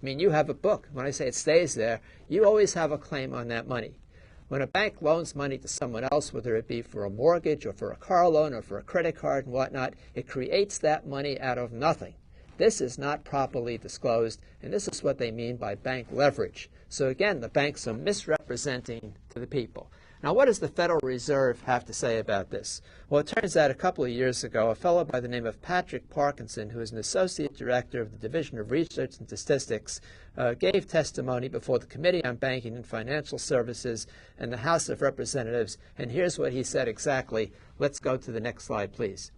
I mean, you have a book. When I say it stays there, you always have a claim on that money. When a bank loans money to someone else, whether it be for a mortgage or for a car loan or for a credit card and whatnot, it creates that money out of nothing. This is not properly disclosed, and this is what they mean by bank leverage. So again, the banks are misrepresenting to the people. Now, what does the Federal Reserve have to say about this? Well, it turns out a couple of years ago, a fellow by the name of Patrick Parkinson, who is an associate director of the Division of Research and Statistics, gave testimony before the Committee on Banking and Financial Services and the House of Representatives, and here's what he said exactly. Let's go to the next slide, please.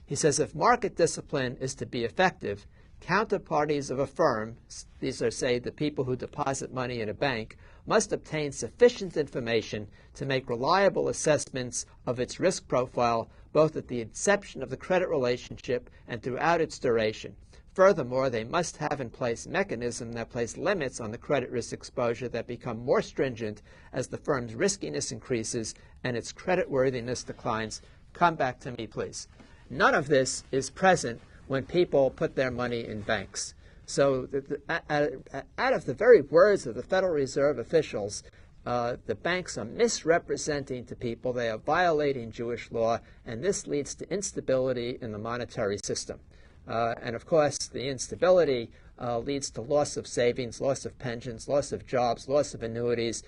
He says, if market discipline is to be effective, counterparties of a firm, these are, say, the people who deposit money in a bank, must obtain sufficient information to make reliable assessments of its risk profile, both at the inception of the credit relationship and throughout its duration. Furthermore, they must have in place mechanisms that place limits on the credit risk exposure that become more stringent as the firm's riskiness increases and its creditworthiness declines. Come back to me, please. None of this is present when people put their money in banks. So out of the very words of the Federal Reserve officials, the banks are misrepresenting to people. They are violating Jewish law, and this leads to instability in the monetary system. And of course, the instability leads to loss of savings, loss of pensions, loss of jobs, loss of annuities.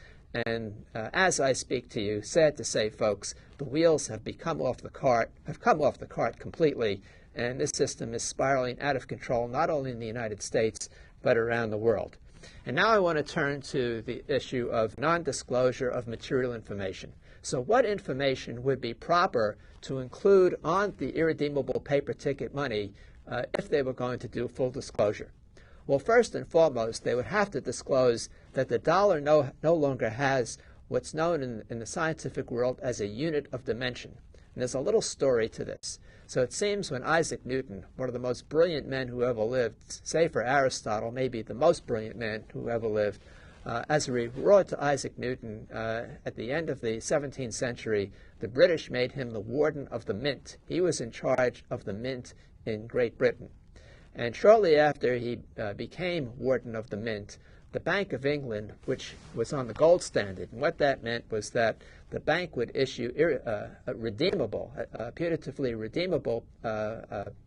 And as I speak to you, sad to say, folks, the wheels have come off the cart completely. And this system is spiraling out of control, not only in the United States, but around the world. And now I want to turn to the issue of non-disclosure of material information. So what information would be proper to include on the irredeemable paper ticket money if they were going to do full disclosure? Well, first and foremost, they would have to disclose that the dollar no longer has what's known in the scientific world as a unit of dimension. And there's a little story to this. So it seems when Isaac Newton, one of the most brilliant men who ever lived, say for Aristotle, maybe the most brilliant man who ever lived, as a reward to Isaac Newton, at the end of the 17th century, the British made him the warden of the mint. He was in charge of the mint in Great Britain. And shortly after he became warden of the mint, the Bank of England, which was on the gold standard, and what that meant was that the bank would issue putatively redeemable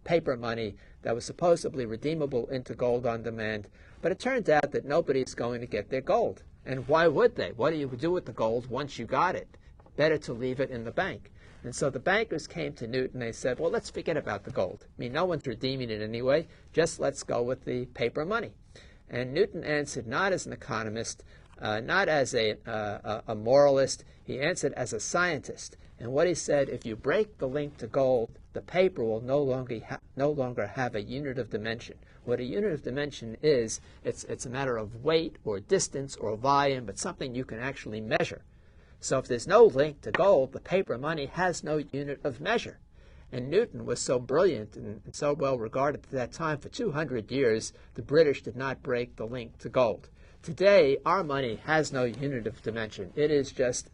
paper money that was supposedly redeemable into gold on demand. But it turned out that nobody's going to get their gold. And why would they? What do you do with the gold once you got it? Better to leave it in the bank. And so the bankers came to Newton. They said, well, let's forget about the gold. I mean, no one's redeeming it anyway. Just let's go with the paper money. And Newton answered not as an economist, not as a moralist. He answered as a scientist. And what he said, if you break the link to gold, the paper will no longer have a unit of dimension. What a unit of dimension is, it's a matter of weight or distance or volume, but something you can actually measure. So if there's no link to gold, the paper money has no unit of measure. And Newton was so brilliant and so well regarded at that time. For 200 years, the British did not break the link to gold. Today, our money has no unit of dimension. It is just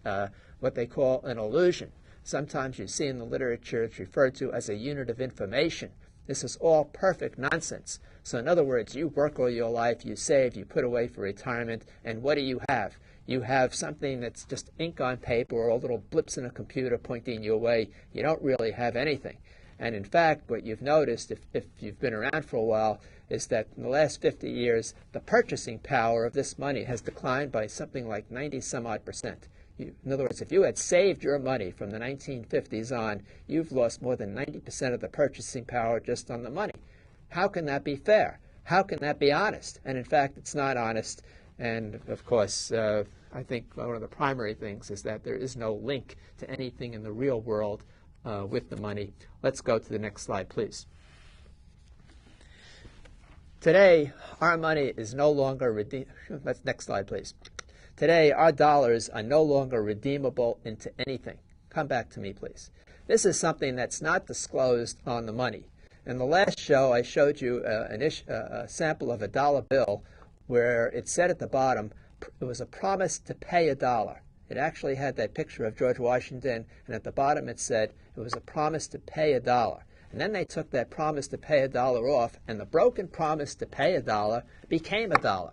what they call an illusion. Sometimes you see in the literature it's referred to as a unit of information. This is all perfect nonsense. So in other words, you work all your life, you save, you put away for retirement, and what do you have? You have something that's just ink on paper or little blips in a computer pointing you away. You don't really have anything. And in fact, what you've noticed, if you've been around for a while, is that in the last 50 years, the purchasing power of this money has declined by something like 90-some-odd%. In other words, if you had saved your money from the 1950s on, you've lost more than 90% of the purchasing power just on the money. How can that be fair? How can that be honest? And in fact, it's not honest. And of course, I think one of the primary things is that there is no link to anything in the real world with the money. Let's go to the next slide, please. Today, our money is no longer redeemable. Next slide, please. Today, our dollars are no longer redeemable into anything. Come back to me, please. This is something that's not disclosed on the money. In the last show, I showed you a sample of a dollar bill where it said at the bottom, it was a promise to pay $1. It actually had that picture of George Washington, and at the bottom it said it was a promise to pay $1. And then they took that promise to pay $1 off, and the broken promise to pay $1 became $1.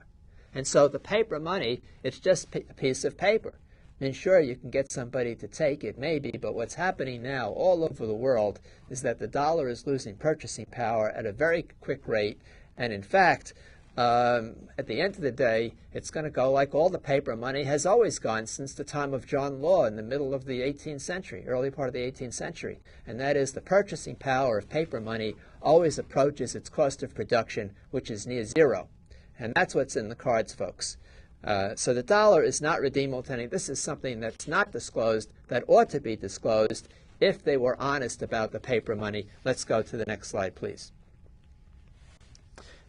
And so the paper money, it's just a piece of paper. I mean, sure, you can get somebody to take it, maybe, but what's happening now all over the world is that the dollar is losing purchasing power at a very quick rate. And in fact, at the end of the day, it's going to go like all the paper money has always gone since the time of John Law in the middle of the 18th century, early part of the 18th century. And that is the purchasing power of paper money always approaches its cost of production, which is near zero. And that's what's in the cards, folks. So the dollar is not redeemable to anything. This is something that's not disclosed, that ought to be disclosed if they were honest about the paper money. Let's go to the next slide, please.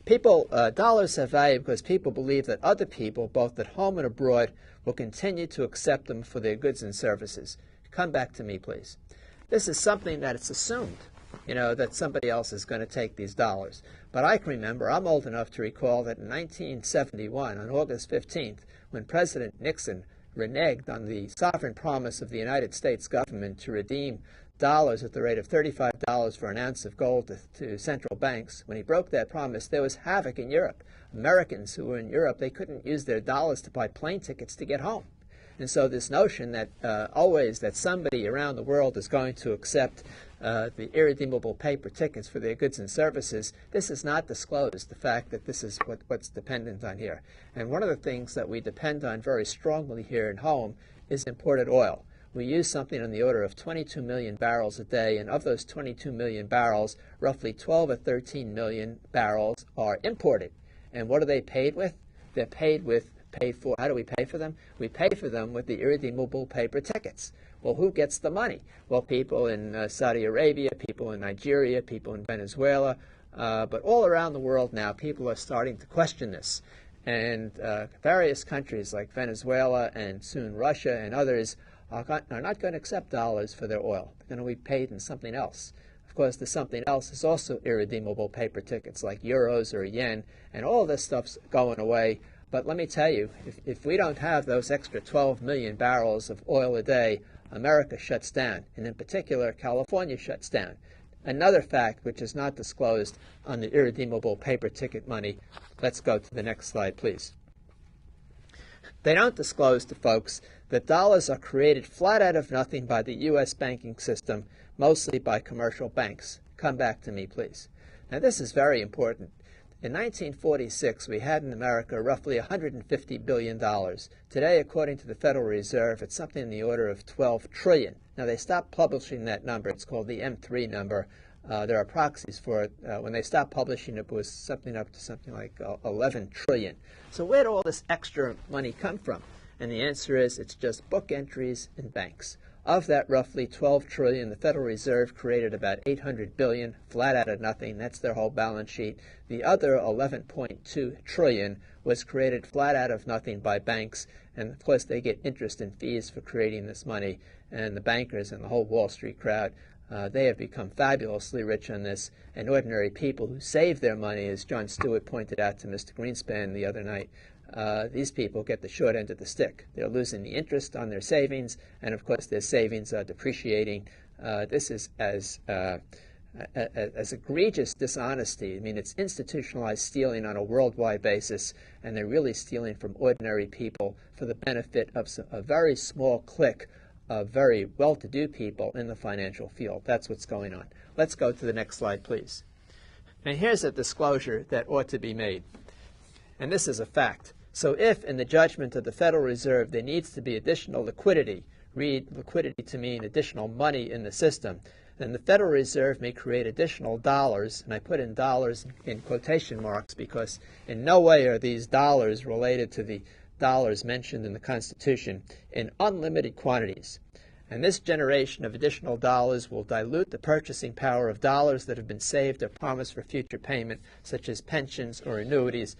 Dollars have value because people believe that other people, both at home and abroad, will continue to accept them for their goods and services. Come back to me, please. This is something that it's assumed, that somebody else is going to take these dollars. But I can remember, I'm old enough to recall that in 1971, on August 15th, when President Nixon reneged on the sovereign promise of the United States government to redeem dollars at the rate of $35 for an ounce of gold to central banks, when he broke that promise, there was havoc in Europe. Americans who were in Europe, they couldn't use their dollars to buy plane tickets to get home. And so this notion that always that somebody around the world is going to accept the irredeemable paper tickets for their goods and services, this is not disclosed, the fact that this is what's dependent on here. And one of the things that we depend on very strongly here at home is imported oil. We use something on the order of 22 million barrels a day, and of those 22 million barrels, roughly 12 or 13 million barrels are imported. And what are they paid with? They're paid for, how do we pay for them? We pay for them with the irredeemable paper tickets. Well, who gets the money? Well, people in Saudi Arabia, people in Nigeria, people in Venezuela, but all around the world now, people are starting to question this. And various countries like Venezuela and soon Russia and others are not going to accept dollars for their oil. They're going to be paid in something else. Of course, the something else is also irredeemable paper tickets like euros or yen, and all this stuff's going away. But let me tell you, if we don't have those extra 12 million barrels of oil a day, America shuts down, and in particular, California shuts down. Another fact which is not disclosed on the irredeemable paper ticket money. Let's go to the next slide, please. They don't disclose to folks that dollars are created flat out of nothing by the U.S. banking system, mostly by commercial banks. Come back to me, please. Now, this is very important. In 1946, we had in America roughly $150 billion. Today, according to the Federal Reserve, it's something in the order of $12 trillion. Now, they stopped publishing that number. It's called the M3 number. There are proxies for it. When they stopped publishing it, was something up to something like 11 trillion. So where did all this extra money come from? And the answer is it's just book entries in banks. Of that roughly 12 trillion, the Federal Reserve created about 800 billion, flat out of nothing. That's their whole balance sheet. The other 11.2 trillion was created flat out of nothing by banks. And of course, they get interest and fees for creating this money. And the bankers and the whole Wall Street crowd, they have become fabulously rich on this. And ordinary people who save their money, as Jon Stewart pointed out to Mr. Greenspan the other night, these people get the short end of the stick. They're losing the interest on their savings, and of course their savings are depreciating. This is as egregious dishonesty. I mean, it's institutionalized stealing on a worldwide basis, and they're really stealing from ordinary people for the benefit of a very small clique of very well-to-do people in the financial field. That's what's going on. Let's go to the next slide, please. And here's a disclosure that ought to be made. And this is a fact. So if, in the judgment of the Federal Reserve, there needs to be additional liquidity, read liquidity to mean additional money in the system, then the Federal Reserve may create additional dollars, and I put in dollars in quotation marks because in no way are these dollars related to the dollars mentioned in the Constitution, in unlimited quantities. And this generation of additional dollars will dilute the purchasing power of dollars that have been saved or promised for future payment, such as pensions or annuities,